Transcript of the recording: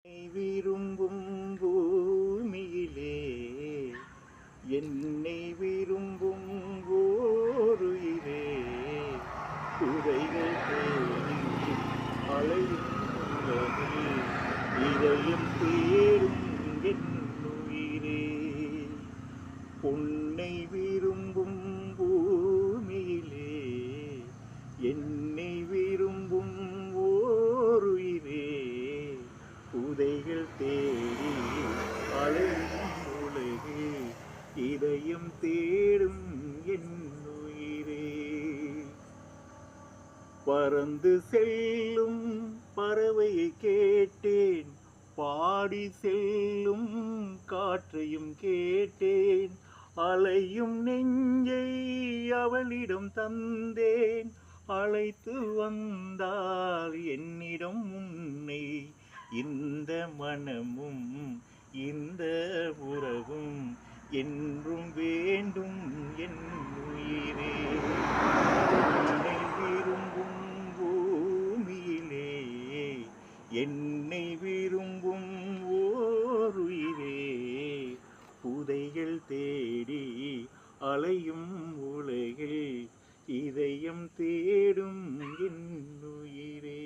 விரும்பும் பூமியிலே என்னை விரும்பும் ஓருயிரே குறைகள் தேடி அலையும் உலகில் இதயம் தேடும் என் உயிரே பொன்னை விரும்பும் பூமியிலே என்னை விரும்பும் ஓருயிரே புதைகள் தேடி அலையும் உலகே இதயம் தேடும் என் உயிரே பறந்து செல்லும் பறவையை கேட்டேன் பாடி செல்லும் காற்றையும் கேட்டேன் அலையும் நெஞ்சை அவளிடம் தந்தேன் அழைத்து வந்தால் என்னிடம் உன்னை இந்த மனமும் இந்த உறவும் என்றும் வேண்டும் என் உயிரே என்னை விரும்பும் பூமியிலே என்னை விரும்பும் ஓருயிரே புதைகள் தேடி அலையும் உலகில் இதயம் தேடும் என் உயிரே.